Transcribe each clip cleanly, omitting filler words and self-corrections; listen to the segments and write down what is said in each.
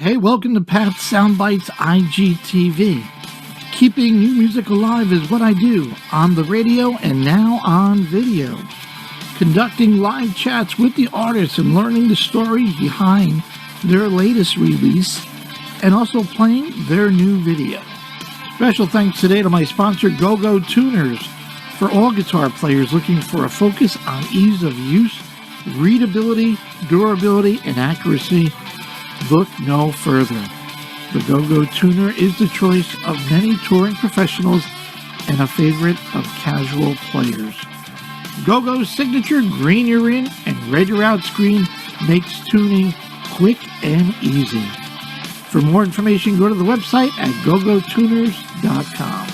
Hey, welcome to Pat's Soundbites IGTV. Keeping new music alive is what I do on the radio and now on video. Conducting live chats with the artists and learning the story behind their latest release and also playing their new video. Special thanks today to my sponsor Go-Go Tuners. For all guitar players looking for a focus on ease of use, readability, durability, and accuracy, look no further. The Go-Go Tuner is the choice of many touring professionals and a favorite of casual players. Go-Go's signature green you're in and red you're out screen makes tuning quick and easy. For more information, go to the website at gogotuners.com.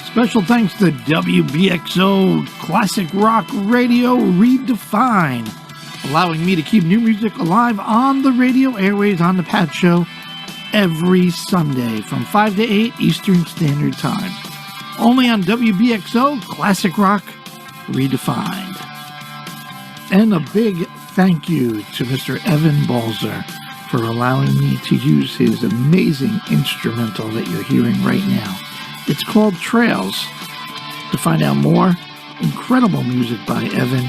Special thanks to WBXO Classic Rock Radio Redefined, allowing me to keep new music alive on the radio airways on the Pat Show every Sunday from 5 to 8 Eastern Standard Time. Only on WBXO Classic Rock Redefined. And a big thank you to Mr. Evan Balzer for allowing me to use his amazing instrumental that you're hearing right now. It's called Trails. To find out more incredible music by Evan,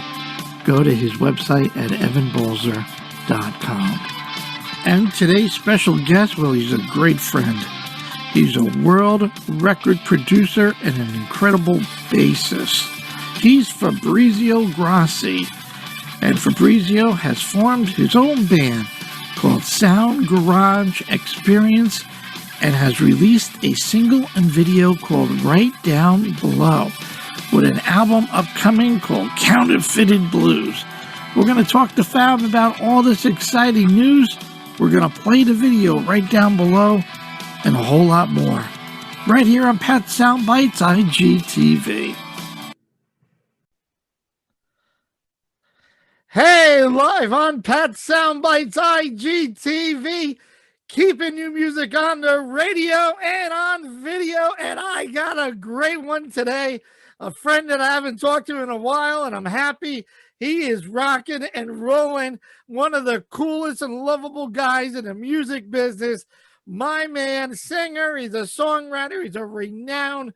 go to his website at evanbalzer.com. And today's special guest, well, he's a great friend. He's a world record producer and an incredible bassist. He's Fabrizio Grossi. And Fabrizio has formed his own band called Sound Garage Experience and has released a single and video called Right Down Below, with an album upcoming called Counterfeited Blues. We're going to talk to Fab about all this exciting news. We're going to play the video right down below and a whole lot more. Right here on Pat Soundbites IGTV. Hey, live on Pat Soundbites IGTV. Keeping new music on the radio and on video. And I got a great one today. A friend that I haven't talked to in a while, and I'm happy he is rocking and rolling. One of the coolest and lovable guys in the music business. My man, singer, he's a songwriter, he's a renowned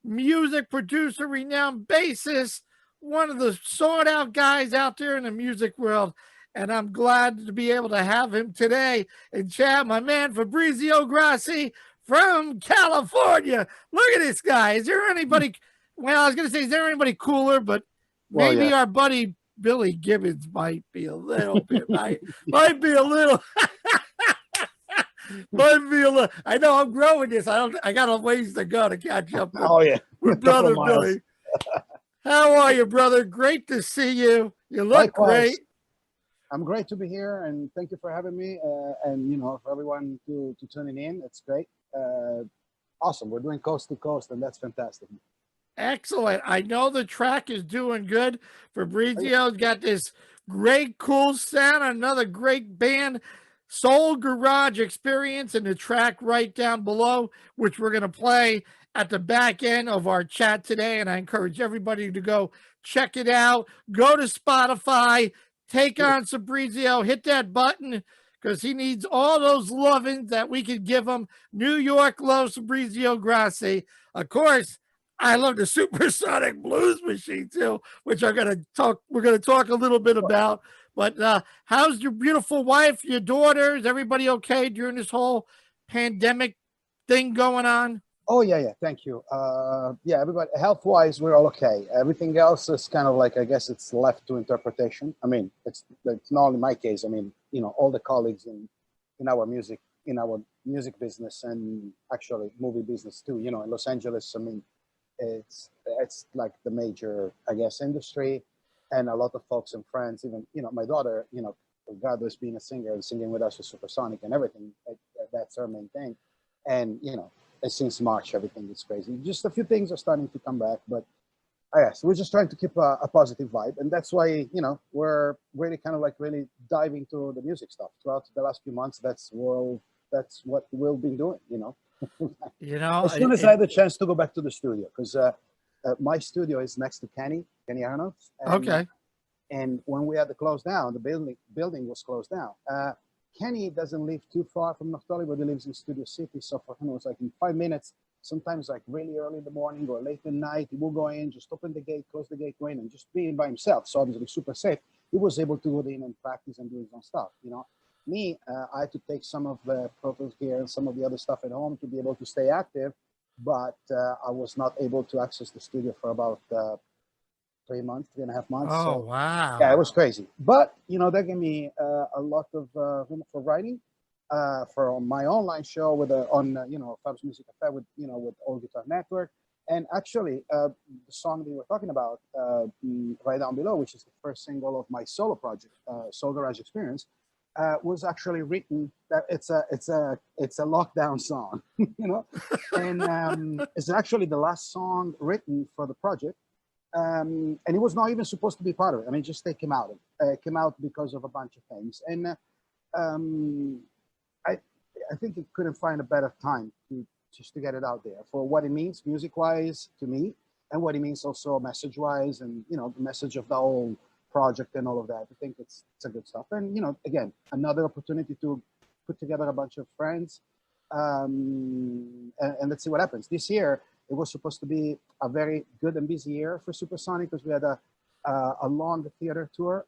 music producer, renowned bassist, one of the sought-out guys out there in the music world. And I'm glad to be able to have him today and chat. My man, Fabrizio Grossi from California. Look at this guy. Is there anybody... Well, I was going to say, is there anybody cooler? But maybe our buddy Billy Gibbons might be a little bit, might be a little, I know I'm growing this. I got a ways to go to catch up with brother Billy. How are you, brother? Great to see you. You look great. I'm great to be here, and thank you for having me. And, for everyone to tuning in, it's great. Awesome. We're doing coast to coast, and that's fantastic. Excellent. I know the track is doing good. Fabrizio's got this great, cool sound. Another great band, Soul Garage Experience, and the track right down below, which we're going to play at the back end of our chat today. And I encourage everybody to go check it out. Go to Spotify, take on Fabrizio, hit that button, because he needs all those lovings that we can give him. New York loves Fabrizio Grossi. Of course, I love the Supersonic Blues Machine too, which we're going to talk a little bit about. But how's your beautiful wife, your daughters, everybody okay during this whole pandemic thing going on? Oh, yeah. Thank you. Everybody, health-wise, we're all okay. Everything else is kind of like, I guess it's left to interpretation. I mean, it's not only my case. I mean, all the colleagues in our music business, and actually movie business too, in Los Angeles, I mean, it's like the major, I guess, industry, and a lot of folks and friends, even, my daughter, regardless being a singer and singing with us with Supersonic and everything, that's her main thing. And, since March, everything is crazy. Just a few things are starting to come back, but so we're just trying to keep a positive vibe. And that's why, we're really kind of like really diving into the music stuff throughout the last few months. That's what we've been doing, as soon as I had the chance to go back to the studio, because my studio is next to Kenny Arnold's. Okay. And when we had to close down, the building was closed down. Kenny doesn't live too far from North Hollywood. He lives in Studio City. So for him, it was like in 5 minutes, sometimes like really early in the morning or late at night. He will go in, just open the gate, close the gate, go in, and just being by himself. So obviously super safe. He was able to go in and practice and do his own stuff. You know, me, I had to take some of the Pro Tools gear and some of the other stuff at home to be able to stay active. But I was not able to access the studio for about 3 months, 3.5 months. Oh, So wow. yeah, it was crazy. But you know, that gave me a lot of room for writing for my online show with on Fab's Music Cafe with with All Guitar Network. And actually, the song that we were talking about, Right Down Below, which is the first single of my solo project, Soul Garage Experience, was actually written. That it's a lockdown song, and it's actually the last song written for the project. And it was not even supposed to be part of it. I mean, just they came out. It came out because of a bunch of things, and I think it couldn't find a better time to just to get it out there for what it means music-wise to me, and what it means also message-wise, and the message of the whole project and all of that. I think it's a good stuff, and again, another opportunity to put together a bunch of friends, and let's see what happens. This year, it was supposed to be a very good and busy year for Supersonic because we had a long theater tour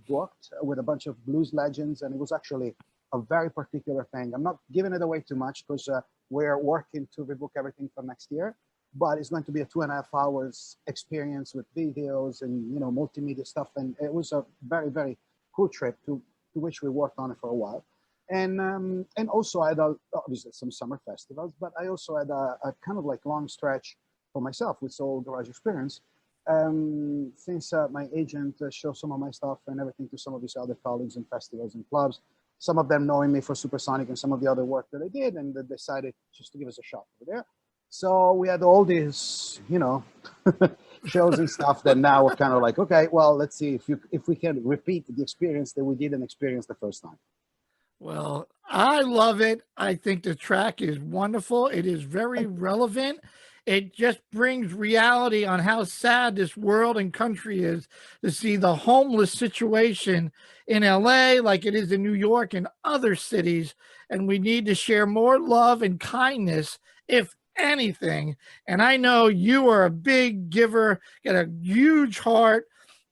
booked with a bunch of blues legends, and it was actually a very particular thing. I'm not giving it away too much because we're working to rebook everything for next year, but it's going to be a 2.5 hours experience with videos and multimedia stuff, and it was a very, very cool trip to which we worked on it for a while. And also I had obviously some summer festivals, but I also had a kind of like long stretch for myself with Soul Garage Experience, since my agent showed some of my stuff and everything to some of his other colleagues in festivals and clubs, some of them knowing me for Supersonic and some of the other work that I did, and they decided just to give us a shot over there. So we had all these, shows and stuff that now we're kind of like, okay, well, let's see if we can repeat the experience that we didn't experience the first time. Well, I love it. I think the track is wonderful. It is very relevant. It just brings reality on how sad this world and country is to see the homeless situation in LA like it is in New York and other cities. And we need to share more love and kindness, if anything. And I know you are a big giver, got a huge heart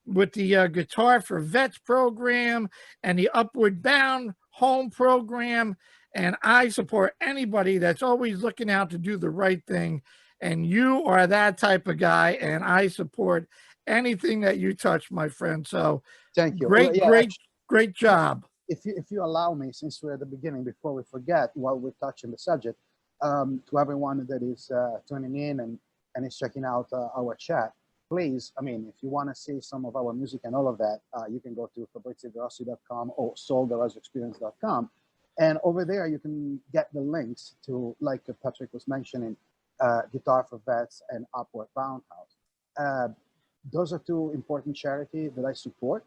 with the Guitar for Vets program and the Upward Bound home program. And I support anybody that's always looking out to do the right thing. And you are that type of guy. And I support anything that you touch, my friend. So thank you. Great, Yeah, great, great job. If you allow me, since we're at the beginning, before we forget, while we're touching the subject, to everyone that is tuning in and is checking out our chat, please, I mean, if you want to see some of our music and all of that, you can go to FabrizioGrossi.com or soulgarageexperience.com. And over there, you can get the links to, like Patrick was mentioning, Guitar for Vets and Upward Bound House. Those are two important charities that I support.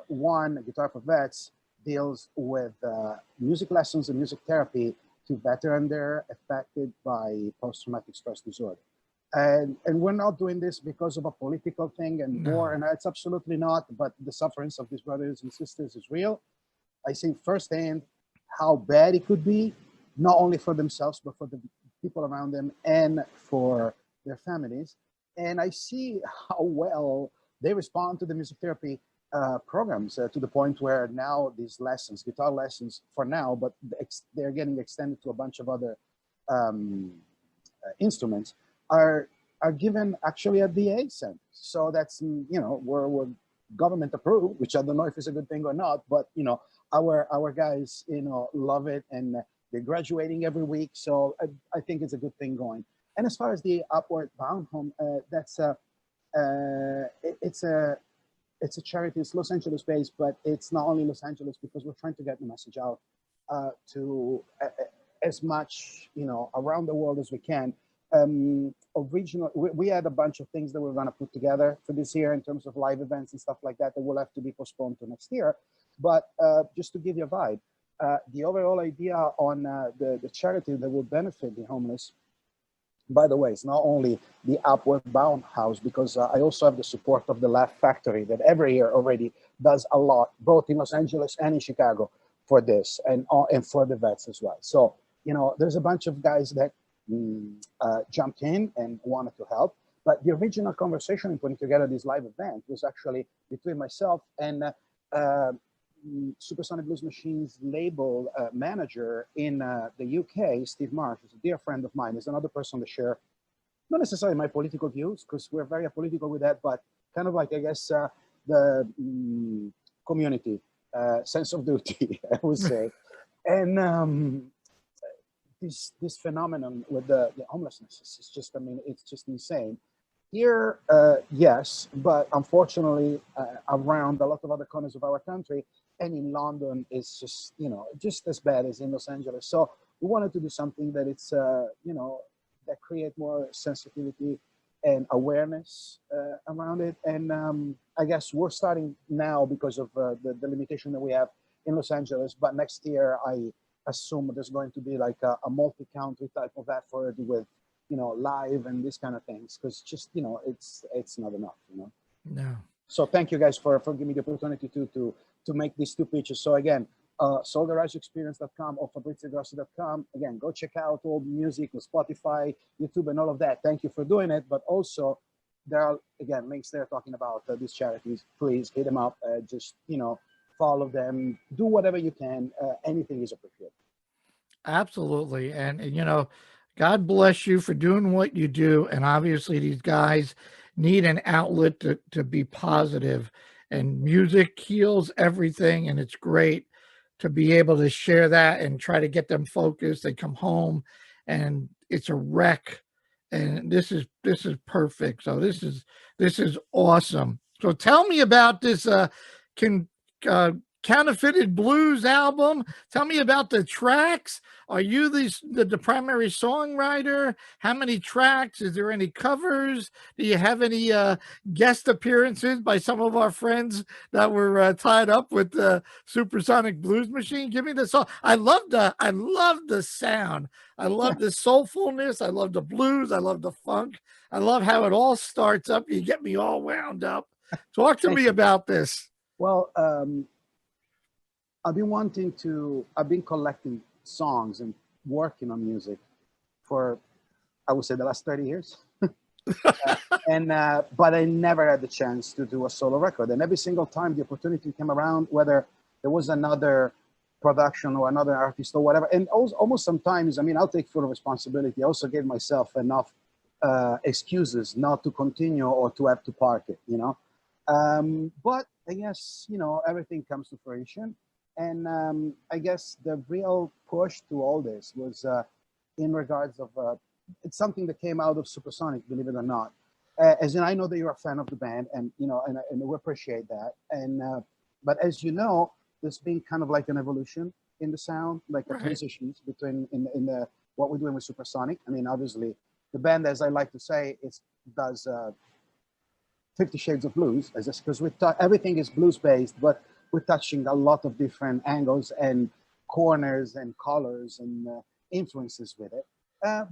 One, Guitar for Vets, deals with music lessons and music therapy to veterans that are affected by post-traumatic stress disorder. And we're not doing this because of a political thing and war, and it's absolutely not, but the sufferance of these brothers and sisters is real. I see firsthand how bad it could be, not only for themselves, but for the people around them and for their families. And I see how well they respond to the music therapy programs to the point where now these lessons, guitar lessons for now, but they're getting extended to a bunch of other instruments, are given actually at the AA center. So that's, we're government approved, which I don't know if it's a good thing or not, but our guys, love it, and they're graduating every week. So I think it's a good thing going. And as far as the Upward Bound Home, it's a charity. It's Los Angeles based, but it's not only Los Angeles, because we're trying to get the message out to as much, around the world as we can. We had a bunch of things that we're going to put together for this year in terms of live events and stuff like that will have to be postponed to next year. But just to give you a vibe, the overall idea on the charity that will benefit the homeless, by the way, it's not only the Upward Bound House, because I also have the support of the Laugh Factory that every year already does a lot, both in Los Angeles and in Chicago, for this and for the vets as well. So, you know, there's a bunch of guys that jumped in and wanted to help. But the original conversation in putting together this live event was actually between myself and Supersonic Blues Machine's label manager in the UK, Steve Marsh, is a dear friend of mine. Is another person to share, not necessarily my political views, because we're very apolitical with that, but kind of like, I guess, the community sense of duty, I would say. And this phenomenon with the homelessness is just, I mean, it's just insane. Here, yes, but unfortunately, around a lot of other corners of our country and in London, it's just, you know, just as bad as in Los Angeles. So we wanted to do something that it's, you know, that create more sensitivity and awareness around it. And I guess we're starting now because of the limitation that we have in Los Angeles. But next year, I assume there's going to be like a multi-country type of effort with, you know, live and these kind of things, because just, you know, it's not enough, you know. No. So thank you guys for giving me the opportunity to make these two pitches. So again, soulgarageexperience.com or FabrizioGrossi.com. Again, go check out all the music on Spotify, YouTube, and all of that. Thank you for doing it. But also, there are, again, links there talking about these charities. Please hit them up. Just, you know, follow them. Do whatever you can. Anything is appreciated. Absolutely. And, you know, God bless you for doing what you do. And obviously these guys need an outlet to be positive, and music heals everything. And it's great to be able to share that and try to get them focused. They come home and it's a wreck. And this is perfect. So this is awesome. So tell me about this Counterfeited Blues album. Tell me about the tracks. Are you the primary songwriter? How many tracks? Is there any covers? Do you have any guest appearances by some of our friends that were tied up with the Supersonic Blues Machine? Give me the song. I love the sound. I love the soulfulness. I love the blues. I love the funk. I love how it all starts up. You get me all wound up. Talk to me about this. Well, I've been collecting songs and working on music for, I would say, the last 30 years. But I never had the chance to do a solo record. And every single time the opportunity came around, whether there was another production or another artist or whatever, and almost sometimes, I mean, I'll take full responsibility. I also gave myself enough excuses not to continue or to have to park it, you know. But I guess, you know, everything comes to fruition. And I guess the real push to all this was in regards of, it's something that came out of Supersonic, believe it or not. As in, I know that you're a fan of the band, and, you know, and we appreciate that. And but as you know, there's been kind of like an evolution in the sound, like a transition between in the what we're doing with Supersonic. I mean, obviously, the band, as I like to say, does 50 Shades of Blues, because everything is blues based, but we're touching a lot of different angles and corners and colors and influences with it.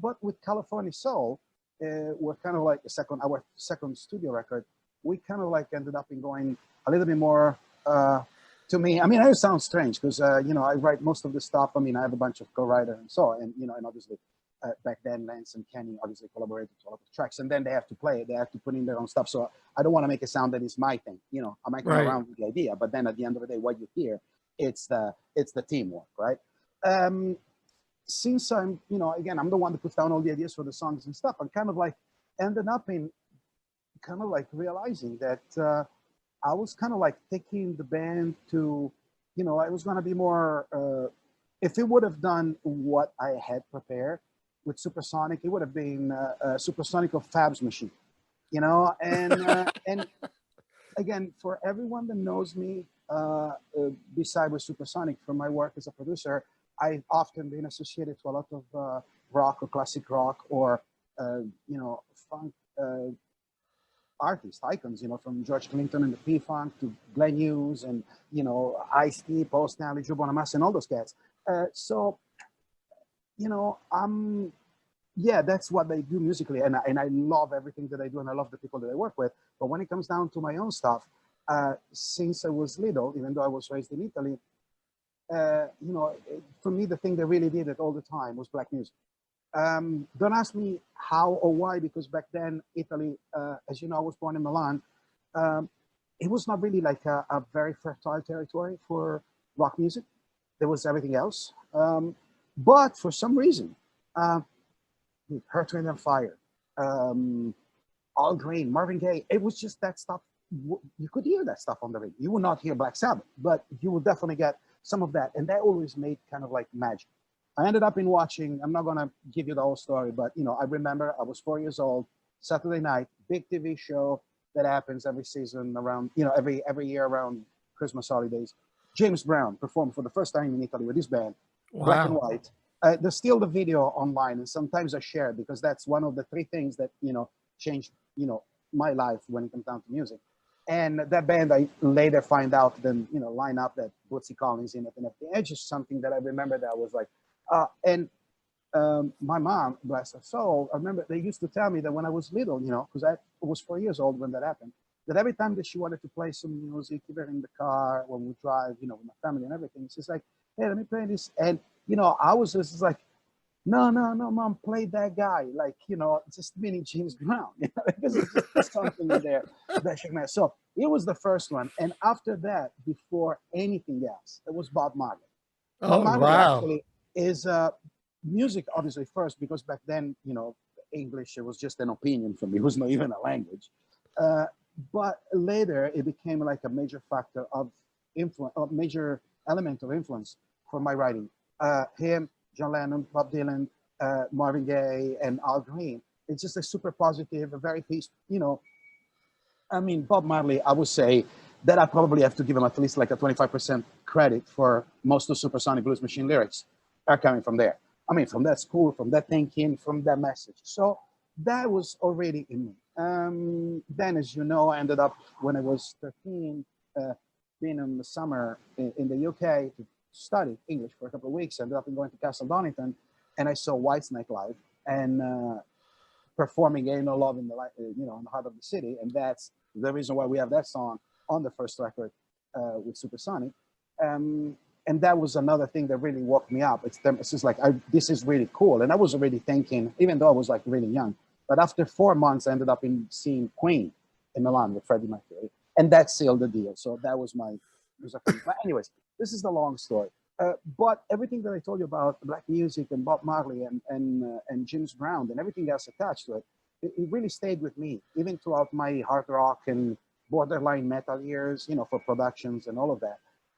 But with California Soul, we're kind of like our second studio record. We kind of like ended up in going a little bit more, to me, I mean, it sounds strange because, you know, I write most of the stuff. I mean, I have a bunch of co-writers and so on, and, you know, and obviously back then Lance and Kenny obviously collaborated to all of the tracks, and then they have to play it, they have to put in their own stuff. So I don't want to make it sound that it's my thing, you know. I'm making around with the idea, but then at the end of the day, what you hear, it's the teamwork, right? Since I'm, you know, again, I'm the one that puts down all the ideas for the songs and stuff, I'm kind of like ended up in kind of like realizing that I was kind of like taking the band to, you know, I was going to be more, if it would have done what I had prepared with Supersonic, it would have been Supersonic of Fab's Machine, you know. And again, for everyone that knows me, beside with Supersonic, from my work as a producer, I've often been associated to a lot of rock or classic rock or, you know, funk artists, icons, you know, from George Clinton and the P-Funk to Glenn Hughes and, you know, Ice-T, Paul Stanley, Joe Bonamassa, and all those cats. So, you know, yeah, that's what they do musically, and I love everything that I do, and I love the people that I work with. But when it comes down to my own stuff, since I was little, even though I was raised in Italy, for me, the thing that really did it all the time was black music. Don't ask me how or why, because back then, Italy, as you know, I was born in Milan. Um, it was not really like a very fertile territory for rock music. There was everything else. But for some reason, uh, Earth, Wind and Fire, um, All Green, Marvin Gaye, it was just that stuff. You could hear that stuff on the radio. You would not hear Black Sabbath, but you would definitely get some of that. And that always made kind of like magic. I ended up in watching, I'm not going to give you the whole story, but, I remember I was 4 years old, Saturday night, big TV show that happens every season around, every year around Christmas holidays. James Brown performed for the first time in Italy with his band, black and Wow. white. There's still the video online, and sometimes I share it because that's one of the three things that changed my life when it comes down to music. And that band, I later find out, then line up that Bootsy Collins in it and everything. It's just something that I remember that I was like, and my mom, bless her soul, I remember they used to tell me that when I was little, because I was 4 years old when that happened, that every time that she wanted to play some music, either in the car when we drive, with my family and everything, she's like, hey, let me play this. And I was just like, no, no, no, mom, play that guy. Like, just meaning James Brown, because it's just something in there that shook me. So it was the first one. And after that, before anything else, it was Bob Marley. Bob Oh, Marley wow. actually is music, obviously, first, because back then, English, it was just an opinion for me. It was not even a language. Uh, but later, it became like a major factor of influence, a major element of influence for my writing. Him, John Lennon, Bob Dylan, Marvin Gaye, and Al Green. It's just a super positive, a very peaceful, I mean, Bob Marley, I would say that I probably have to give him at least like a 25% credit for most of Supersonic Blues Machine lyrics are coming from there. I mean, from that school, from that thinking, from that message. So that was already in me. Then, as you know, I ended up when I was 13, being in the summer in the UK to study English for a couple of weeks. I ended up going to Castle Donington, and I saw Whitesnake live and performing "Ain't No Love in the in the heart of the city," and that's the reason why we have that song on the first record with Supersonic. Um, and that was another thing that really woke me up. It's just like, this is really cool. And I was already thinking, even though I was like really young, but after 4 months, I ended up in seeing Queen in Milan with Freddie Mercury, and that sealed the deal. So that was my music. But anyways, this is the long story. But everything that I told you about black music and Bob Marley and James Brown and everything else attached to it, it really stayed with me, even throughout my hard rock and borderline metal years, for productions and all of that.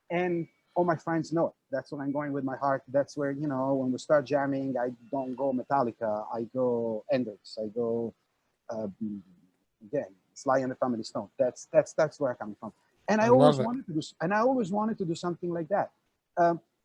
And all my friends know it. That's where I'm going with my heart. That's where, when we start jamming, I don't go Metallica. I go Hendrix. I go, again, Sly and the Family Stone. That's where I'm coming from. And I love it. I always wanted to do something like that.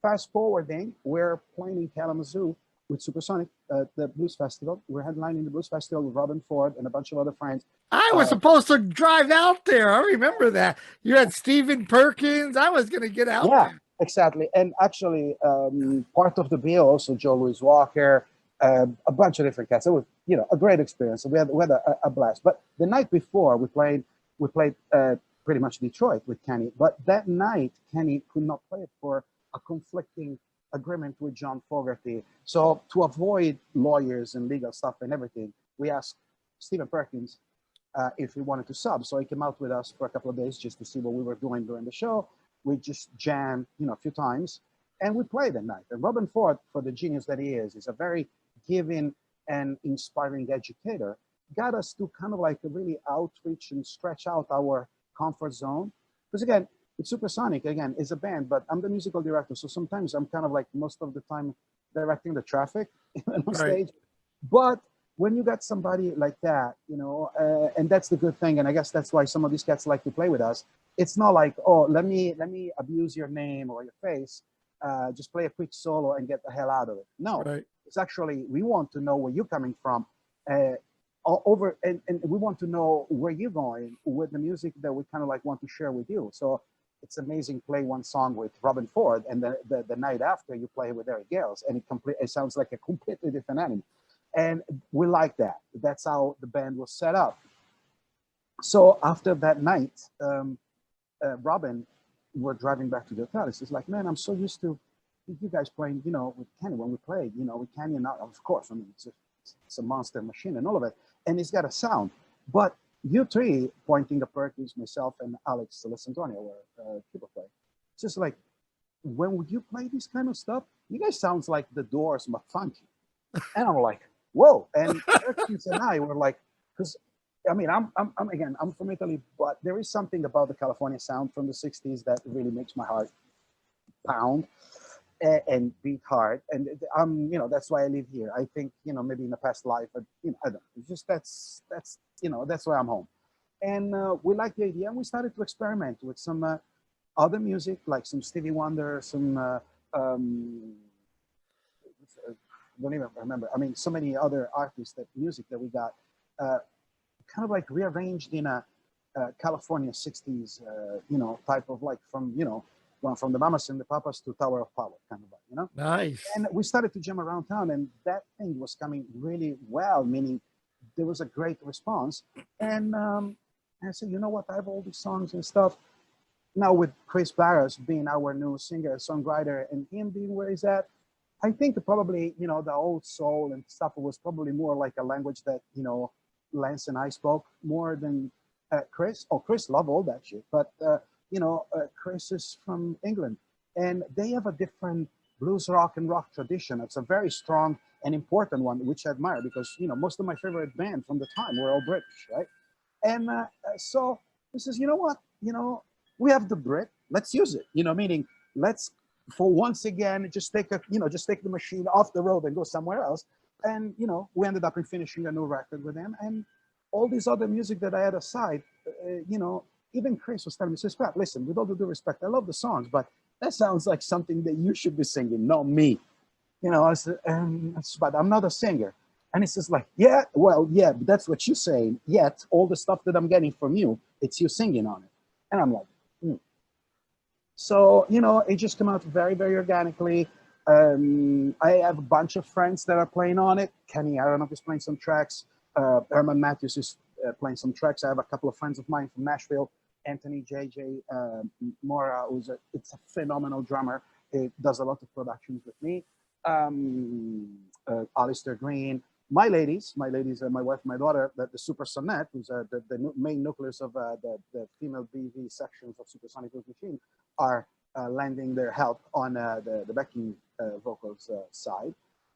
Fast forwarding, we're playing in Kalamazoo with Supersonic, the Blues Festival. We're headlining the Blues Festival with Robin Ford and a bunch of other friends. I was Uh, supposed to drive out there. I remember that. You had Stephen Perkins. I was going to get out yeah, there. exactly. And actually, part of the bill also Joe Louis Walker, a bunch of different cats. It was, a great experience. We had a blast. But the night before, we played pretty much Detroit with Kenny. But that night, Kenny could not play it for a conflicting agreement with John Fogerty. So to avoid lawyers and legal stuff and everything, we asked Stephen Perkins if he wanted to sub. So he came out with us for a couple of days just to see what we were doing during the show. We just jammed, a few times, and we played that night. And Robin Ford, for the genius that he is a very giving and inspiring educator, got us to kind of like really outreach and stretch out our comfort zone. Because again, it's Supersonic, again, is a band, but I'm the musical director. So sometimes I'm kind of like most of the time directing the traffic on Right. stage. But when you got somebody like that, and that's the good thing, and I guess that's why some of these cats like to play with us. It's not like, oh, let me abuse your name or your face, just play a quick solo and get the hell out of it. No, Right. it's actually, we want to know where you're coming from, uh, and we want to know where you're going with the music that we kind of like want to share with you. So it's amazing, play one song with Robin Ford, and the night after you play with Eric Gales, and it sounds like a completely different animal. And we like that. That's how the band was set up. So after that night, Robin, we're driving back to the hotel. It's just like, man, I'm so used to you guys playing, with Kenny when we played, with Kenny, and of course, I mean, it's a monster machine and all of it, and it's got a sound. But you three, pointing at Perkins, myself, and Alex Alessandronio, were keyboard player. It's just like, when would you play this kind of stuff? You guys sounds like the Doors, but funky. And I'm like, whoa. And Perkins and I were like, because I mean, I'm from Italy, but there is something about the California sound from the '60s that really makes my heart pound and beat hard. And that's why I live here. I think, maybe in a past life, I don't know. It's just that's where I'm home. And we liked the idea, and we started to experiment with some other music, like some Stevie Wonder, some don't even remember. I mean, so many other artists, that music that we got, kind of like rearranged in a California '60s, type of, like, from the Mamas and the Papas to Tower of Power, kind of, Nice. And we started to jam around town, and that thing was coming really well, meaning there was a great response. And I said, you know what? I have all these songs and stuff. Now with Chris Barras being our new singer, songwriter, and him being where he's at, I think probably, the old soul and stuff was probably more like a language that, Lance and I spoke more than Chris. Oh, Chris loved all that shit. But, Chris is from England, and they have a different blues rock and rock tradition. It's a very strong and important one, which I admire, because, most of my favorite band from the time were all British, right? And so he says, you know what, we have the Brit, let's use it, meaning let's, for once again, just take the machine off the road and go somewhere else. And, we ended up in finishing a new record with them, and all this other music that I had aside, even Chris was telling me, says, Pat, listen, with all due respect, I love the songs, but that sounds like something that you should be singing, not me. I said, but I'm not a singer. And he says, like, yeah, well, yeah, but that's what you're saying. Yet all the stuff that I'm getting from you, it's you singing on it. And I'm like, So, it just came out very, very organically. I have a bunch of friends that are playing on it. Kenny Aronoff is playing some tracks. Herman Matthews is playing some tracks. I have a couple of friends of mine from Nashville. Anthony JJ Mora, it's a phenomenal drummer. It does a lot of productions with me. Alistair Green. My ladies, my wife, my daughter, the Supersonic, who's the main nucleus of the female BV sections of Supersonic Blues Machine, are lending their help on the backing vocals side.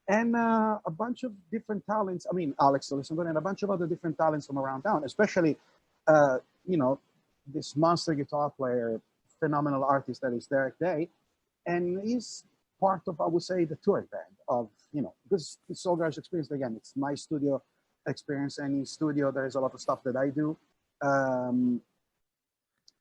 And a bunch of different talents. I mean, Alex Alessandro and a bunch of other different talents from around town, especially, this monster guitar player, phenomenal artist that is Derek Day. And he's part of, I would say, the touring band of, because it's Soul Garage experience. Again, it's my studio experience, and in studio, there's a lot of stuff that I do.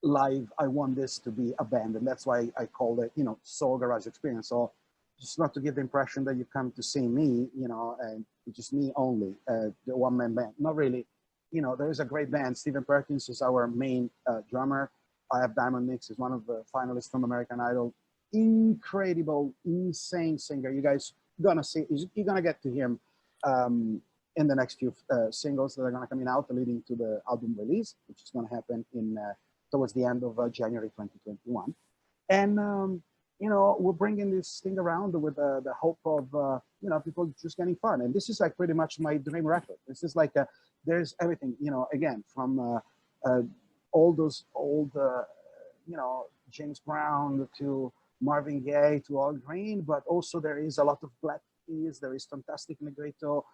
Live, I want this to be a band, and that's why I call it, Soul Garage experience. So just not to give the impression that you come to see me, and just me only, the one-man band. Not really. There is a great band. Stephen Perkins is our main drummer. I have Diamond Nix, is one of the finalists from American Idol. Incredible, insane singer. You guys gonna see, you're gonna get to him in the next few singles that are gonna come out, leading to the album release, which is gonna happen in towards the end of January 2021. And we're bringing this thing around with the hope of people just getting fun. And this is like pretty much my dream record. This is like there's everything, again, from all those old James Brown to Marvin Gaye to Al Green, but also there is a lot of Black Keys, there is Fantastic Negretto,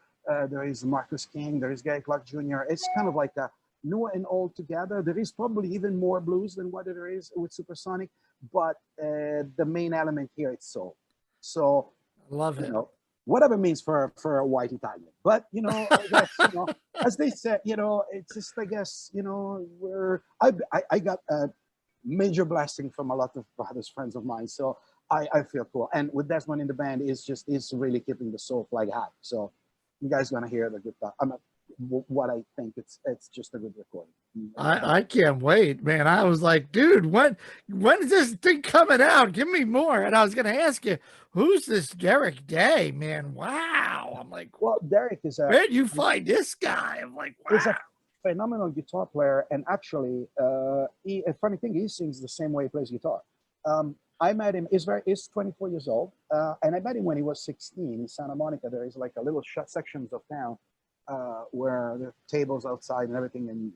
there is Marcus King, there is Gary Clark Jr. It's kind of like a new and old together. There is probably even more blues than what there is with Supersonic, but the main element here is soul. So, Love it. Whatever it means for a white Italian. But, I guess, as they said, it's just, I guess, I got a major blessing from a lot of brothers, friends of mine. So I feel cool. And with Desmond in the band, it's really keeping the soul flag high. So you guys gonna hear the good stuff. What I think it's just a good recording. I can't wait, man. I was like, dude, when is this thing coming out? Give me more. And I was gonna ask you, who's this Derek Day, man? Wow. I'm like, well, Derek is where'd you find this guy? I'm like, wow. He's a phenomenal guitar player, and actually, a funny thing, he sings the same way he plays guitar. I met him. He's 24 years old, and I met him when he was 16 in Santa Monica. There is like a little sections of town where there are tables outside and everything, and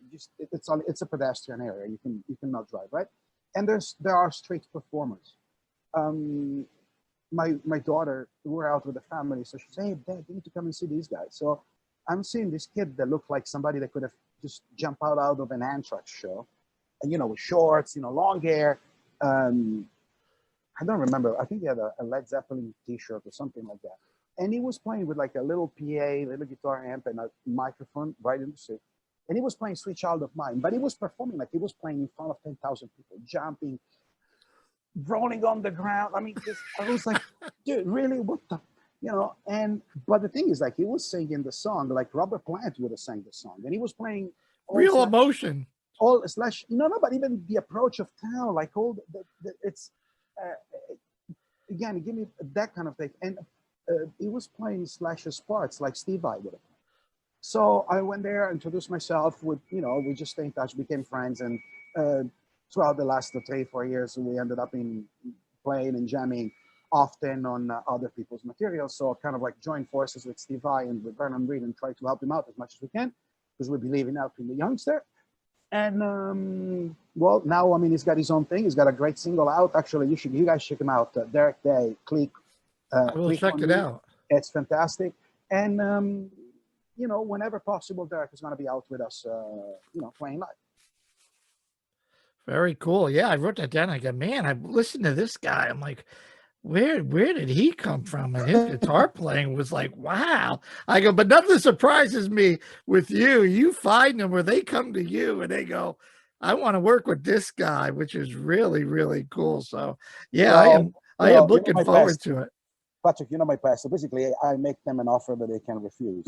it's a pedestrian area. You cannot drive, right? And there are street performers. Um, my daughter, we're out with the family, so she said, "Hey, Dad, you need to come and see these guys." So I'm seeing this kid that looked like somebody that could have just jumped out of an Anthrax show, and with shorts, long hair. Um, I don't remember. I think he had a Led Zeppelin T-shirt or something like that. And he was playing with like a little PA, little guitar amp, and a microphone right in the seat. And he was playing Sweet Child of Mine, but he was performing like he was playing in front of 10,000 people, jumping, rolling on the ground. I mean, I was like, dude, really? What the? But the thing is, like, he was singing the song like Robert Plant would have sang the song, and he was playing real emotion. All slash, but even the approach of town, like all it's again, give me that kind of thing. And he was playing Slash's parts like Steve Vai would have. So I went there, introduced myself. We just stayed in touch, became friends, and throughout the last 3-4 years, we ended up in playing and jamming often on other people's material. So kind of like joined forces with Steve Vai and with Vernon Reid and try to help him out as much as we can, because we believe in helping the youngster. And well, now he's got his own thing. He's got a great single out. Actually, you guys check him out. Derek Day, Click. We'll check it out. It's fantastic. And whenever possible, Derek is going to be out with us. Playing live. Very cool. Yeah, I wrote that down. I go, man, I've listened to this guy. I'm like, where did he come from? And his guitar playing was like, wow. I go, but nothing surprises me with you. You find them where they come to you and they go, I want to work with this guy, which is really, really cool. So yeah, I am looking forward to it. Patrick, my past. So basically, I make them an offer that they can refuse.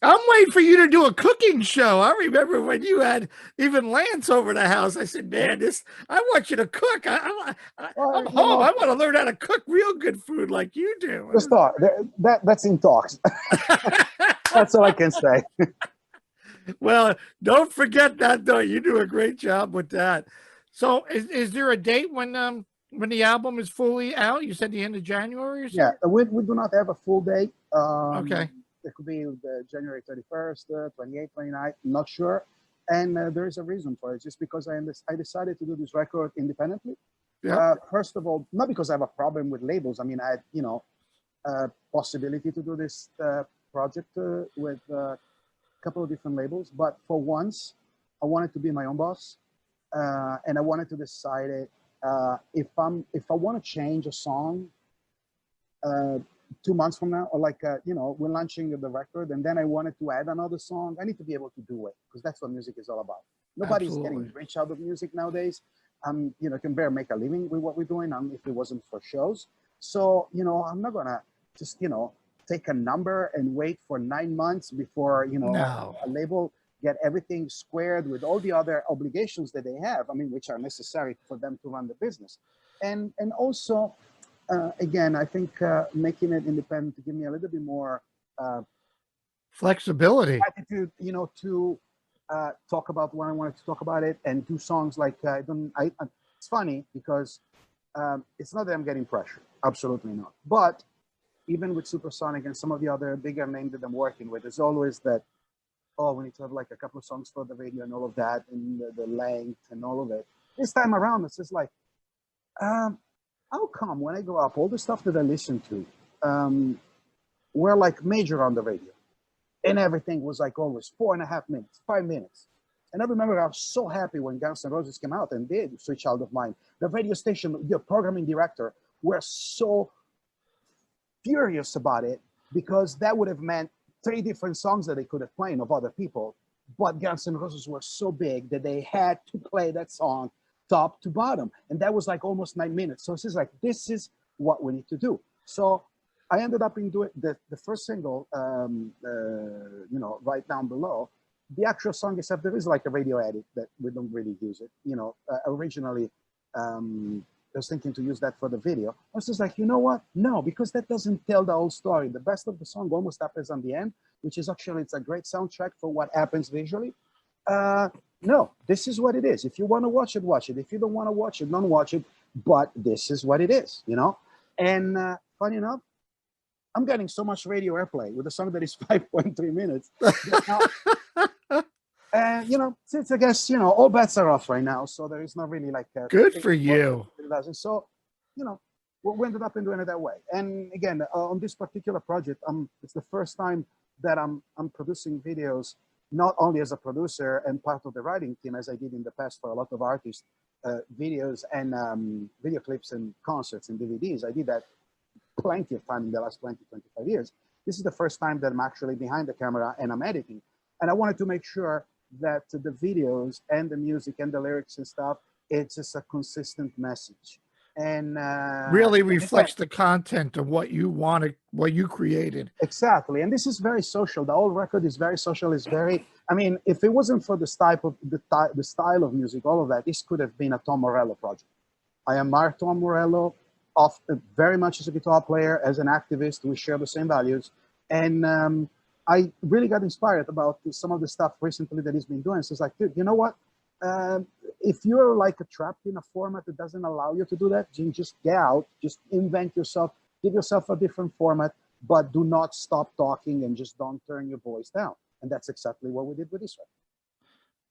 I'm waiting for you to do a cooking show. I remember when you had even Lance over the house. I said, man, I want you to cook. I'm home. I want to learn how to cook real good food like you do. Just thought that's in talks. That's all I can say. Well, don't forget that, though. You do a great job with that. So is there a date when the album is fully out? You said the end of January or something? Yeah, we do not have a full date. Okay. It could be January 31st, 28th, 29th, not sure. And there is a reason for it, just because I decided to do this record independently. Yeah. First of all, not because I have a problem with labels. I mean, I had, possibility to do this project with a couple of different labels. But for once, I wanted to be my own boss. And I wanted to decide if I want to change a song 2 months from now, or we're launching the record, and then I wanted to add another song, I need to be able to do it, because that's what music is all about. Nobody's getting rich out of music nowadays. Can barely make a living with what we're doing if it wasn't for shows. So, I'm not gonna just, take a number and wait for 9 months before, a label get everything squared with all the other obligations that they have, which are necessary for them to run the business. And also, again, I think making it independent to give me a little bit more flexibility, attitude, to talk about when I wanted to talk about it, and do songs like it's funny because it's not that I'm getting pressure, absolutely not. But even with Supersonic and some of the other bigger names that I'm working with, there's always that, we need to have like a couple of songs for the radio and all of that, and the length and all of it. This time around, it's just like, how come when I grow up, all the stuff that I listen to were like major on the radio, and everything was like always 4.5 minutes, 5 minutes. And I remember I was so happy when Guns N' Roses came out and did Sweet Child of Mine. The radio station, the programming director, were so furious about it, because that would have meant 3 different songs that they could have played of other people. But Guns N' Roses were so big that they had to play that song top to bottom, and that was like almost 9 minutes. So it's just like, this is what we need to do. So I ended up in doing the first single, right down below. The actual song itself, there is like a radio edit that we don't really use it. Originally, I was thinking to use that for the video. I was just like, you know what? No, because that doesn't tell the whole story. The best of the song almost happens on the end, which is actually, it's a great soundtrack for what happens visually. No, this is what it is. If you want to watch it, watch it. If you don't want to watch it, don't watch it. But this is what it is, you know. And funny enough, I'm getting so much radio airplay with a song that is 5.3 minutes. Now, and you know, since I guess you know all bets are off right now, so there is not really like a Good thing for you. it doesn't. So, you know, we ended up in doing it that way. And again, on this particular project, it's the first time that I'm producing videos not only as a producer and part of the writing team as I did in the past for a lot of artists, videos and video clips and concerts and DVDs. I did that plenty of time in the last 20, 25 years. This is the first time that I'm actually behind the camera and I'm editing. And I wanted to make sure that the videos and the music and the lyrics and stuff, it's just a consistent message. And Really again, reflects the content of what you wanted, what you created. exactly. And this is very social. The whole record is very social. It's very, I mean, if it wasn't for this type of the style of music, all of that, this could have been a Tom Morello project. I admire Tom Morello very much as a guitar player, as an activist. We share the same values. And I really got inspired about some of the stuff recently that he's been doing. So it's like, dude, you know what? If you're like trapped in a format that doesn't allow you to do that, just get out, just invent yourself, give yourself a different format, but do not stop talking and just don't turn your voice down. And that's exactly what we did with this one.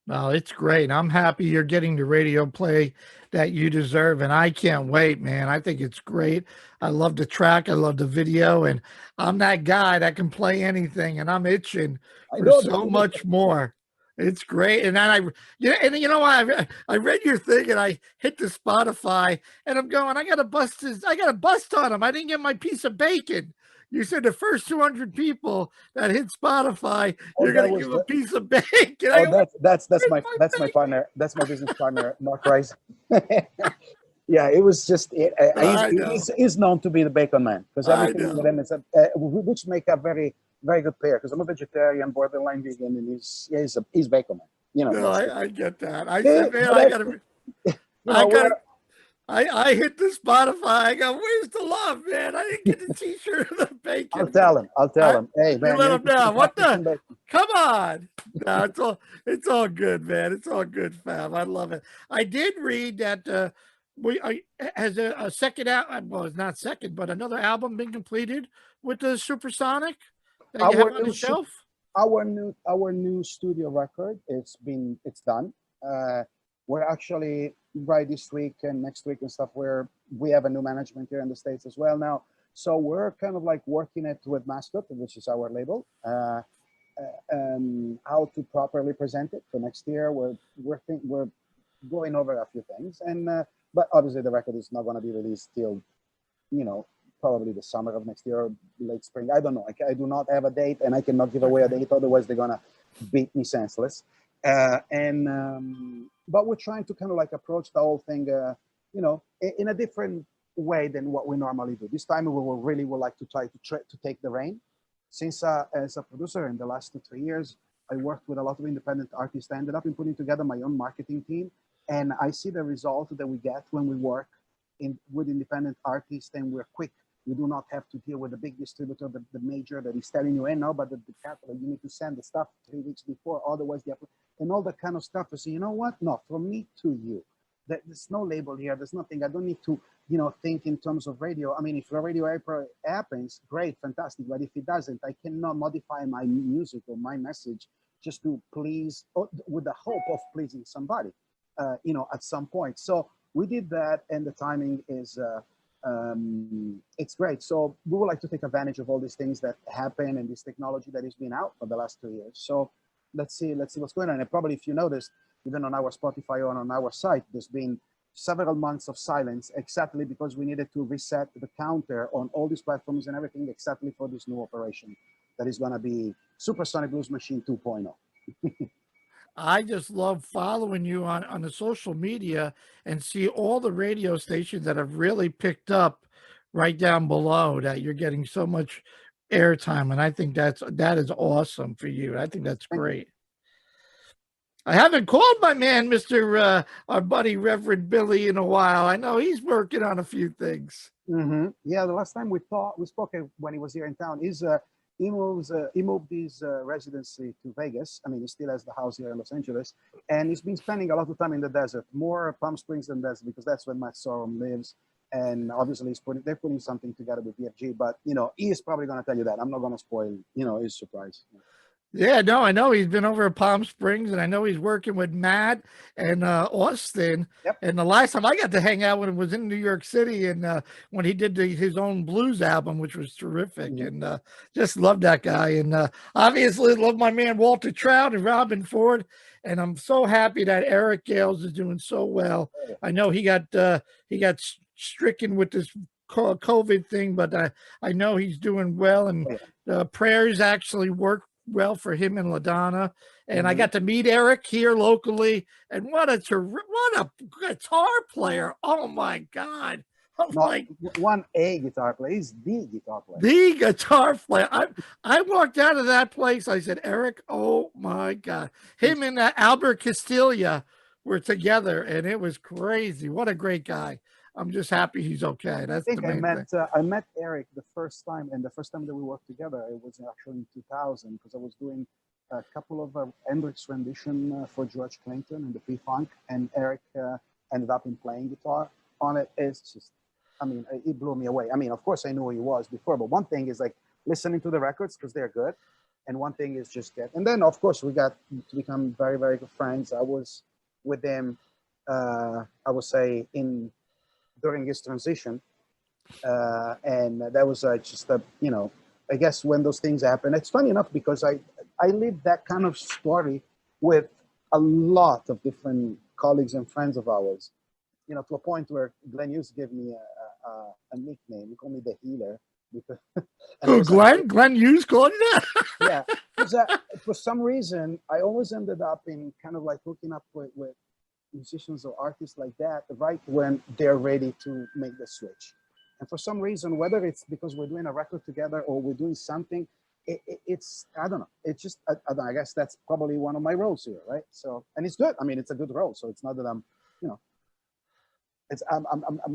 Well, it's great. I'm happy you're getting the radio play that you deserve, and I can't wait, man. I think it's great. I love the track. I love the video, and I'm that guy that can play anything, and I'm itching I for know so much more. It's great. And then and you know what? I read your thing and I hit the Spotify and I'm going, I got to bust on him. I didn't get my piece of bacon. You said the first 200 people that hit Spotify, Oh, you're that going to was give a the, piece of bacon. I oh, go, that's my partner. That's my business partner, Mark Rice. Yeah, it was just I know. he's known to be the bacon man because I everything with know. him is which make a very very good pair because I'm a vegetarian, borderline vegan, and he's bacon man. You know No, that's I get that. I yeah, said, man, but that's you I know gotta, we're I hit the Spotify. I go, where's the love, man? I didn't get the t-shirt of the bacon. I'll tell I, him, hey you man, you let need him to know. What have the? some bacon. Come on. No, it's all good, man. It's all good, fam. I love it. I did read that has a second album. Well, it's not second, but another album been completed with the Supersonic that you have Our on the new shelf. our new studio record, it's done. We're actually right this week and next week and stuff where we have a new management here in the States as well now. So we're kind of like working it with Mascot, which is our label, how to properly present it for next year. We're going over a few things, and but obviously the record is not going to be released till you know probably the summer of next year or late spring. I don't know. I do not have a date, and I cannot give away a date. Otherwise, they're gonna beat me senseless. But we're trying to kind of like approach the whole thing, in a different way than what we normally do. This time, we will really would like to try to take the reign. Since as a producer in the last 2 3 years, I worked with a lot of independent artists. I ended up in putting together my own marketing team, and I see the result that we get when we work with independent artists and we're quick. We do not have to deal with the big distributor, the major that is telling you, hey, no, but the catalog, you need to send the stuff 3 weeks before, otherwise, and all that kind of stuff. I say, you know what? No, from me to you. There's no label here. There's nothing. I don't need to, think in terms of radio. I mean, if a radio happens, great, fantastic. But if it doesn't, I cannot modify my music or my message just to please, or with the hope of pleasing somebody, at some point. So we did that, and the timing is it's great. So we would like to take advantage of all these things that happen and this technology that has been out for the last 2 years. So let's see what's going on. And probably if you noticed, even on our Spotify or on our site, there's been several months of silence exactly because we needed to reset the counter on all these platforms and everything exactly for this new operation that is going to be Supersonic Blues Machine 2.0. I just love following you on the social media and see all the radio stations that have really picked up right down below that you're getting so much airtime. And I think that is awesome for you. I think that's Thank you. great. I haven't called my man, Mr. Our buddy Reverend Billy, in a while. I know he's working on a few things. Mm-hmm. Yeah, the last time we spoke when he was here in town. he moved his residency to Vegas. I mean, he still has the house here in Los Angeles, and he's been spending a lot of time in the desert, more Palm Springs than desert, because that's where Matt Sorum lives. And obviously, they're putting something together with BFG. But he is probably going to tell you that. I'm not going to spoil his surprise. Yeah, no, I know he's been over at Palm Springs, and I know he's working with Matt and Austin. Yep. And the last time I got to hang out with him was in New York City, and when he did his own blues album, which was terrific, and just love that guy. And obviously, love my man Walter Trout and Robin Ford. And I'm so happy that Eric Gales is doing so well. I know he got stricken with this COVID thing, but I know he's doing well, and prayers actually work well for him and LaDonna. And I got to meet Eric here locally, and what a guitar player. Oh my God. A guitar player. He's the guitar player. The guitar player. I walked out of that place. I said, Eric, oh my God. Him and Albert Castilla were together, and it was crazy. What a great guy. I'm just happy he's okay. That's the main thing. I met Eric the first time, and the first time that we worked together, it was actually in 2000, because I was doing a couple of Hendrix rendition for George Clinton and the P-Funk, and Eric ended up in playing guitar on it. It's just, I mean, it blew me away. I mean, of course I knew who he was before, but one thing is like listening to the records because they're good, and one thing is just and then of course we got to become very, very good friends. I was with him, I would say during his transition, and that was just I guess when those things happen. It's funny enough because I lived that kind of story with a lot of different colleagues and friends of ours, to a point where Glenn Hughes gave me a nickname. He called me the healer. Because, Glenn Hughes called you that? Yeah, because for some reason I always ended up in kind of like hooking up with musicians or artists like that right when they're ready to make the switch. And for some reason, whether it's because we're doing a record together or we're doing something, it's I don't know. It's just I guess that's probably one of my roles here, right? So, and it's good. I mean, it's a good role. So it's not that I'm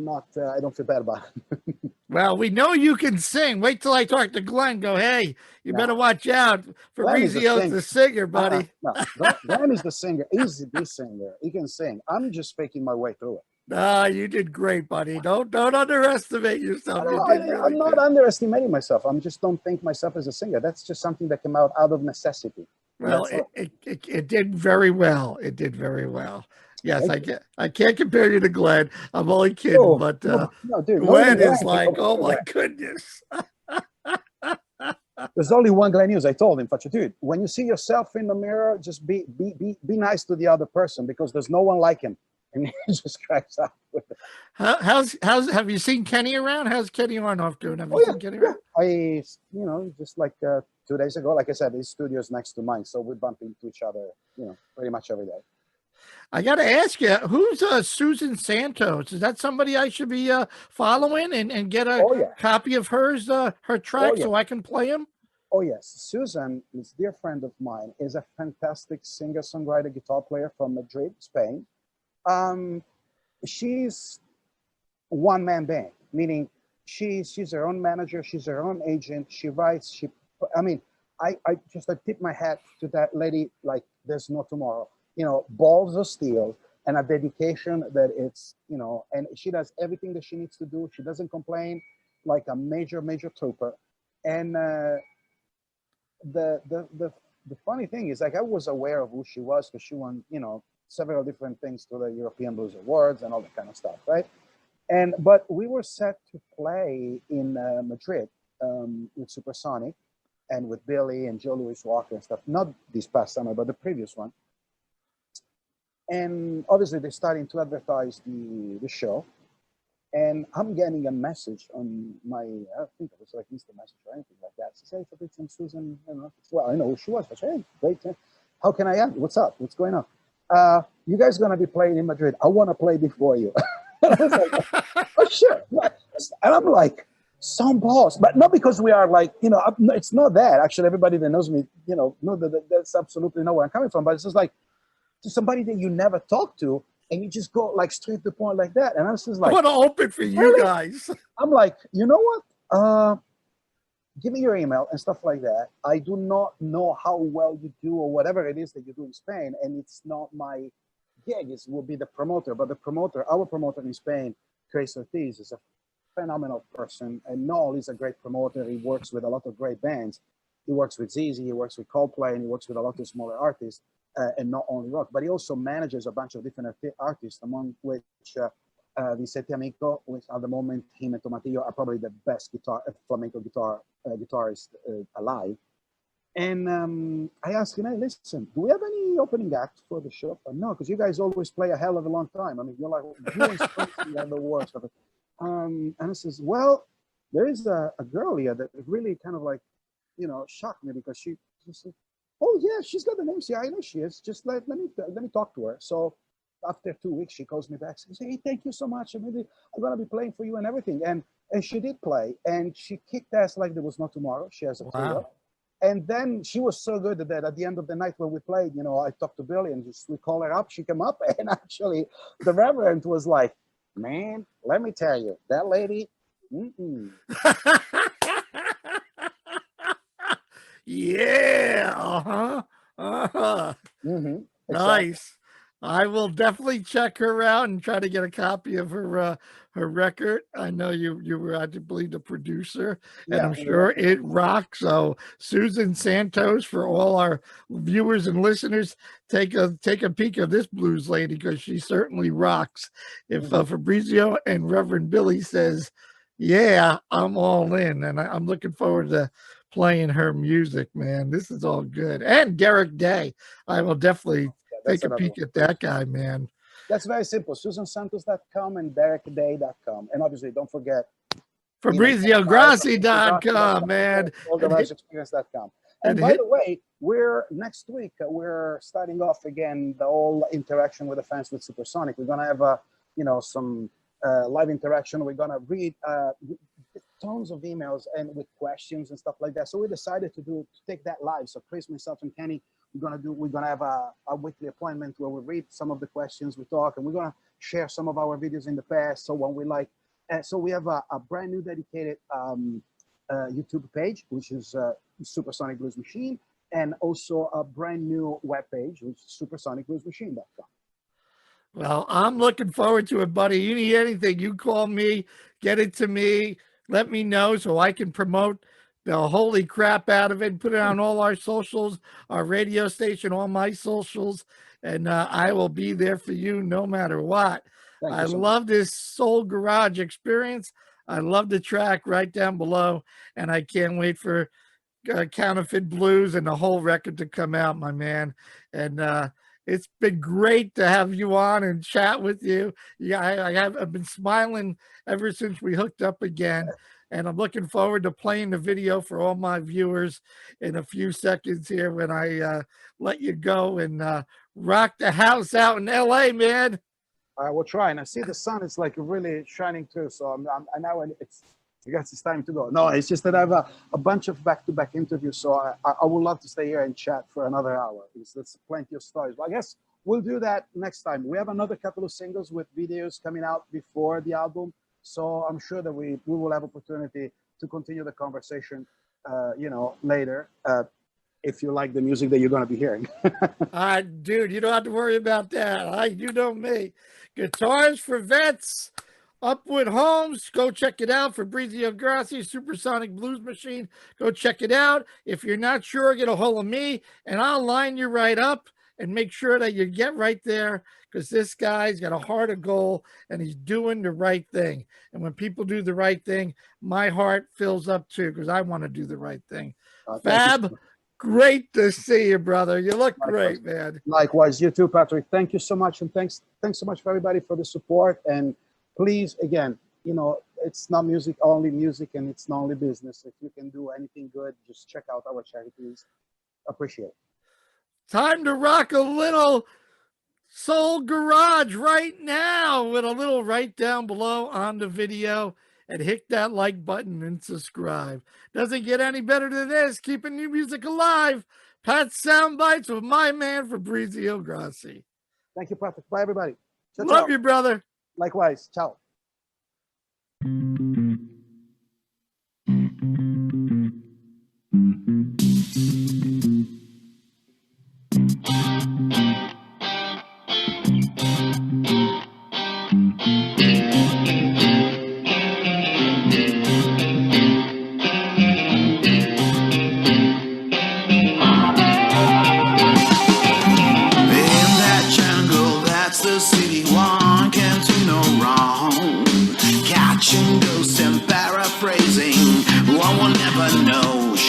not. I don't feel bad about it. Well, we know you can sing. Wait till I talk to Glenn. Go, hey, you better watch out. Fabrizio's the singer, buddy. No, Glenn is the singer. He's the singer. He can sing. I'm just faking my way through it. Ah, you did great, buddy. Don't underestimate yourself. I'm not underestimating myself. I just don't think myself as a singer. That's just something that came out of necessity. Well, it did very well. It did very well. Yes, I can't compare you to Glenn. I'm only kidding, but no, dude, Glenn is like, oh my goodness. There's only one Glenn Hughes. I told him, dude, when you see yourself in the mirror, just be nice to the other person because there's no one like him. And he just cracks up with it. How's have you seen Kenny around? How's Kenny Arnoff doing? Have you seen Kenny around? I just like 2 days ago, like I said, his studio is next to mine, so we bump into each other, pretty much every day. I got to ask you, who's Susan Santos? Is that somebody I should be following and get a copy of her track so I can play him? Oh, yes. Susan is a dear friend of mine, is a fantastic singer, songwriter, guitar player from Madrid, Spain. She's one-man band, meaning she's her own manager, she's her own agent, she writes, I tip my hat to that lady like there's no tomorrow. Balls of steel and a dedication that it's, and she does everything that she needs to do. She doesn't complain, like a major trooper. And the funny thing is, like, I was aware of who she was because she won, several different things to the European Blues Awards and all that kind of stuff, right? But we were set to play in Madrid with Supersonic and with Billy and Joe Louis Walker and stuff. Not this past summer, but the previous one. And obviously they're starting to advertise the show. And I'm getting a message on my, I think it was like Insta message or anything like that. She said, hey, Fabrizio and Susan, well, I know who she was. I said, hey, great. How can I help you? What's up? What's going on? You guys going to be playing in Madrid. I want to play before you. I was like, oh, sure. And I'm like, some balls. But not because we are like, it's not that. Actually, everybody that knows me, know that that's absolutely not where I'm coming from. But it's just like, to somebody that you never talk to, and you just go like straight to the point like that. And I was just like, I want to open for you guys. I'm like, you know what? give me your email and stuff like that. I do not know how well you do or whatever it is that you do in Spain, and it's not my gig. It will be the promoter, but the promoter, our promoter in Spain, Chris Ortiz, is a phenomenal person, and Noel is a great promoter. He works with a lot of great bands. He works with ZZ, he works with Coldplay, and he works with a lot of smaller artists, and not only rock, but he also manages a bunch of different artists, among which Vicente Amico, which at the moment him and Tomatillo are probably the best flamenco guitarist alive. And I asked him, hey, listen, do we have any opening act for the show? No, because you guys always play a hell of a long time. I mean, you're like, you and Springsteen are the worst of it. And I says, well, there is a girl here that really kind of like, shocked me, because she said, oh yeah, she's got the names. Yeah, I know she is. Just let me talk to her. So after 2 weeks, she calls me back, says, hey, thank you so much. I'm going to be playing for you and everything. And she did play, and she kicked ass like there was no tomorrow. She has a trio. And then she was so good that at the end of the night when we played, I talked to Billy and we called her up. She came up, and actually the Reverend was like, man, let me tell you, that lady, Yeah. Uh-huh. Uh-huh. Exactly. Nice. I will definitely check her out and try to get a copy of her record. I know you were, I believe, the producer, and I'm sure it rocks. So Susan Santos, for all our viewers and listeners, take a peek of this blues lady, because she certainly rocks. If Fabrizio and Reverend Billy says, yeah, I'm all in, and I'm looking forward to playing her music, man. This is all good. And Derek Day, I will definitely take a peek at that guy, man. That's very simple. SusanSantos.com and DerekDay.com. And obviously, don't forget FabrizioGrossi.com, man. OldGarageExperience.com. And by the way, next week, we're starting off again the whole interaction with the fans with Supersonic. We're going to have some live interaction. We're going to read tons of emails and with questions and stuff like that. So we decided to take that live. So Chris, myself, and Kenny, we're gonna have a weekly appointment where we read some of the questions, we talk, and we're gonna share some of our videos in the past. So when we so we have a brand new dedicated YouTube page, which is Supersonic Blues Machine, and also a brand new web page, which is supersonicbluesmachine.com. Well, I'm looking forward to it, buddy. You need anything, you call me, get it to me, let me know so I can promote the holy crap out of it and put it on all our socials, our radio station, all my socials, and I will be there for you no matter what. I love this Soul Garage experience. I love the track right down below, and I can't wait for Counterfeit Blues and the whole record to come out, my man. And it's been great to have you on and chat with you. Yeah, I've been smiling ever since we hooked up again. And I'm looking forward to playing the video for all my viewers in a few seconds here when I let you go and rock the house out in LA, man. I will try. And I see the sun is like really shining through. So I'm now I guess it's time to go. No, it's just that I have a bunch of back-to-back interviews. So I would love to stay here and chat for another hour. There's plenty of stories. But I guess we'll do that next time. We have another couple of singles with videos coming out before the album. So I'm sure that we will have opportunity to continue the conversation, later, if you like the music that you're going to be hearing. Dude, you don't have to worry about that. You know me. Guitars for Vets, Upwood Homes. Go check it out. Fabrizio Grossi, Supersonic Blues Machine. Go check it out. If you're not sure, get a hold of me, and I'll line you right up and make sure that you get right there, because this guy's got a heart of gold and he's doing the right thing. And when people do the right thing, my heart fills up too, because I want to do the right thing. Fab, great to see you, brother. You look great, man. Likewise, you too, Patrick. Thank you so much. And thanks so much for everybody for the support. And please, again, it's not music, only music, and it's not only business. If you can do anything good, just check out our charities. Appreciate it. Time to rock a little Soul Garage right now with a little right down below on the video, and hit that like button and subscribe. Doesn't get any better than this. Keeping new music alive. Pat Soundbites with my man Fabrizio Grossi. Thank you, Patrick. Bye, everybody. Ciao, love you, brother. Likewise. Ciao.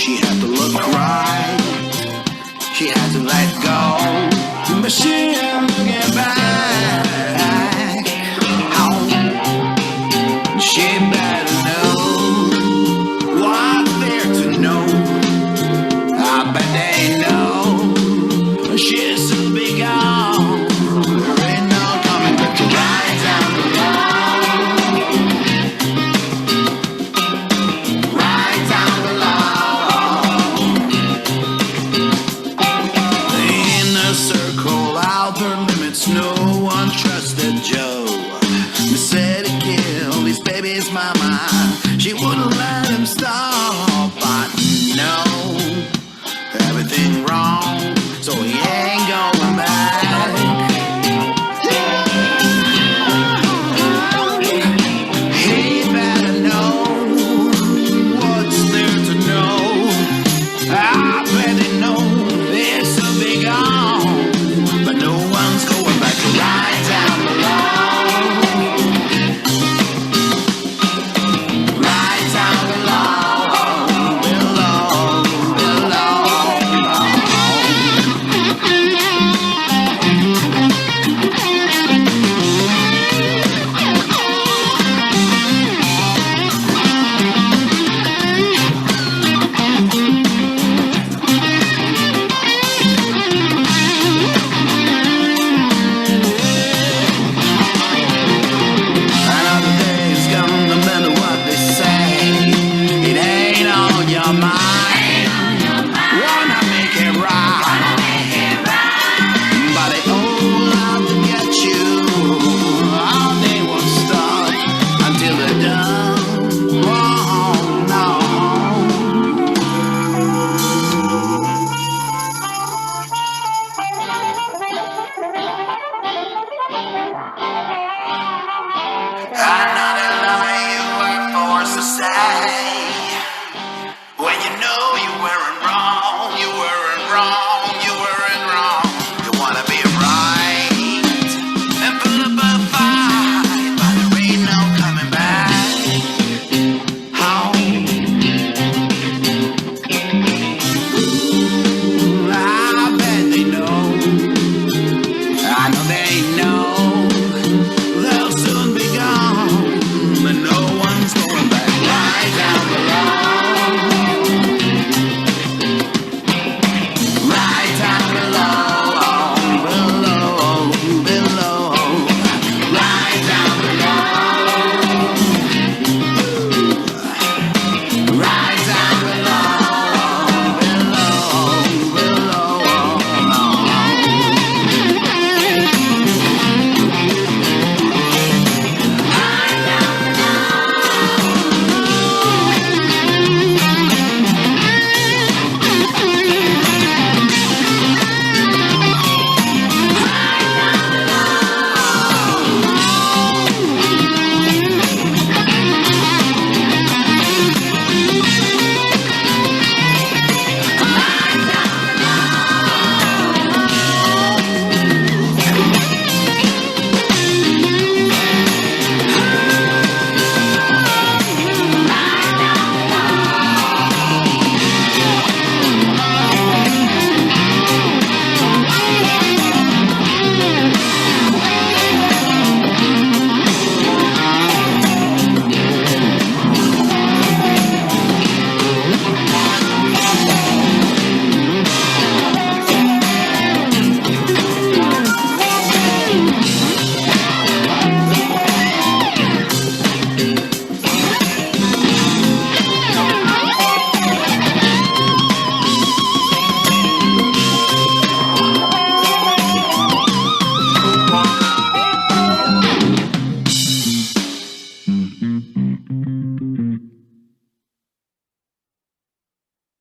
She had to look right. She had to let go. But she ain't looking back. Oh, she better know what's there to know. I bet they know she's so big on. There ain't no coming back to right down the road. Right down the road. The inner circle, outer limits, no one trusted Joe. They said to kill these babies, mama. She wouldn't let him stop, but no. Everything wrong, so he ain't going back. He better know what's there to know. I bet they know it's a big on, but no one's going back to right down the road. Right down the road, below, below. Another day's gone, no matter what they say. It ain't on your mind. Wanna make it right, but they all out to get you. All they won't stop until they're done. Whoa, no. Another lie you were forced to say. When you know you weren't wrong, you weren't wrong, you weren't wrong. You wanna be right and put up a fight, but there ain't no coming back. Home. I bet they know. I know they know. They'll soon be gone, but no one's going back right down the road. Right down below, below, below. Right down below. Right down below, below,